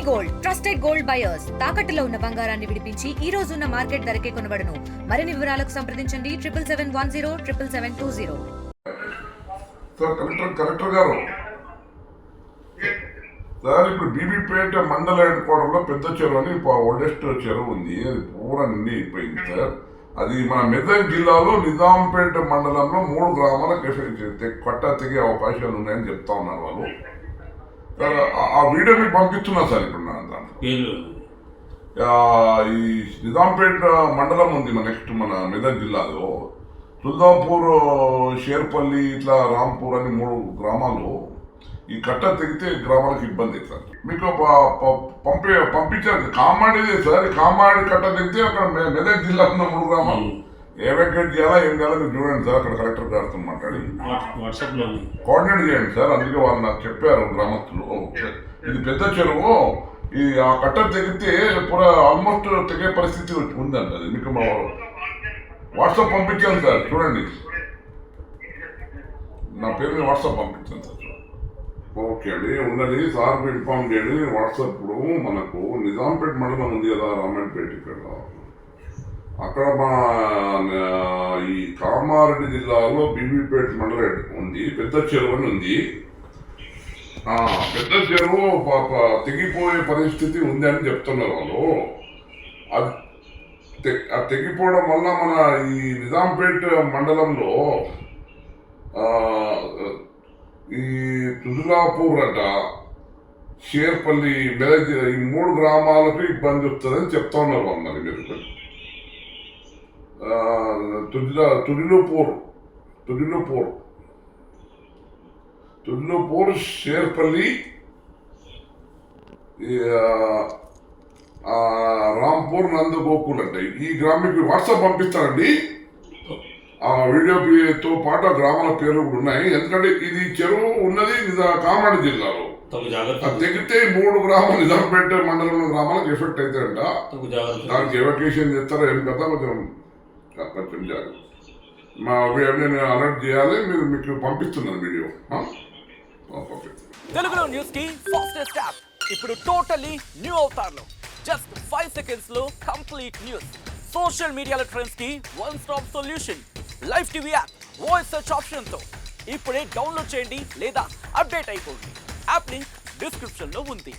Gold trusted gold buyers తాకట్టులో ఉన్న బంగారాన్ని విడిపించి ఈ రోజు ఉన్న మార్కెట్ ధరకే కొనబడును. మరిన్ని వివరాలకు సంప్రదించండి 7710777720. కలెక్టర్ గారు సార్, ఇప్పుడు బీబీపేట మండల హెడ్ క్వార్టర్లో పెద్ద చెరువు అని ఓల్డెస్ట్ చెరువు ఉంది. అది పూరా నిండి అయిపోయింది సార్. అది మన మెదక్ జిల్లాలో నిజాంపేట మండలంలో 3 గ్రామాలకు కట్ట తెగే అవకాశాలు ఉన్నాయని చెప్తా ఉన్నారు వాళ్ళు. ఆ వీడియో మీకు పంపిస్తున్నా సార్. ఇప్పుడు ఈ నిజాంపేట మండలం ఉంది నెక్స్ట్ మన మెదక్ జిల్లాలో తుల్దాపూర్, షేర్పల్లి, ఇట్లా రాంపూర్ అని 3 గ్రామాలు ఈ కట్ట తెగితే గ్రామాలకు ఇబ్బంది సార్. మీకు పంపించారు కామాడిదే సార్. కామాడి కట్ట తెగితే అక్కడ మెదక్ జిల్లా ఉన్న 3 గ్రామాలు ఏవాక్యుయేట్ చేయాలా ఏం చేయాలో మీరు చూడండి సార్. అక్కడ కలెక్టర్ గారితో మాట్లాడి కోఆర్డినేట్ చేయండి సార్. అందుకే వాళ్ళు నాకు చెప్పారు గ్రామస్తులు, ఇది పెద్ద చెరువు, ఈ ఆ కట్ట తెగితే ఆల్మోస్ట్ తెగే పరిస్థితి ఉందండి. అది మీకు వాట్సాప్ పంపించాను సార్, చూడండి. నా పేరు మీద వాట్సాప్ పంపించాను సార్. ఓకే అండి, ఉన్నది సార్ ఇన్ఫార్మ్ చేయండి. వాట్సాప్ ఇప్పుడు మనకు నిజాంపేట మండలం ఉంది కదా, రామాయణపేట, ఇక్కడ అక్కడ మన ఈ కామారెడ్డి జిల్లాలో బీబీపేట మండలం ఉంది, పెద్ద చెరువు అని ఉంది. పెద్ద చెరువు తెగిపోయే పరిస్థితి ఉంది అని చెప్తున్నారు వాళ్ళు. అది తెగిపోవడం వల్ల మన ఈ నిజాంపేట మండలంలో ఈ తుదులాపూర్ అంట, షేర్పల్లి, మెదక్ ఈ 3 గ్రామాలకు ఇబ్బంది వస్తుందని చెప్తా ఉన్నారు వాళ్ళు. మరి మీరు తుదిలోపూర్, షేర్పల్లి, రాంపూర్, నందగోకుల్ అంటే ఈ గ్రామానికి వాట్సాప్ పంపిస్తానండి. ఆ వీడియోతో పాటు ఆ గ్రామాల పేర్లు కూడా ఉన్నాయి. ఎందుకంటే ఇది చెరువు ఉన్నది కామారెడ్డి జిల్లాలో. తెగితే 3 గ్రామాలు నిజాంపేట మండలంలో గ్రామాలకు ఎఫెక్ట్ అవుతాయంట. దానికి ఎవకేషన్ చేస్తారో ఏం కదా, కొంచెం జాగ్రత్త. నేను అలర్ట్ చేయాలి. మీకు పంపిస్తున్నాను వీడియో. తెలుగులో న్యూస్ కి ఫాస్టెస్ట్ యాప్ ఇప్పుడు టోటల్లీ న్యూ అవతార్లో జస్ట్ 5 సెకండ్స్ లో కంప్లీట్ న్యూస్. సోషల్ మీడియాలో ట్రెండ్స్ కి one stop solution. Live TV app voice search option తో ఇప్పుడే డౌన్లోడ్ చేయండి లేదా అప్డేట్ అయిపోండి. యాప్ లింక్ డిస్క్రిప్షన్ లో ఉంది.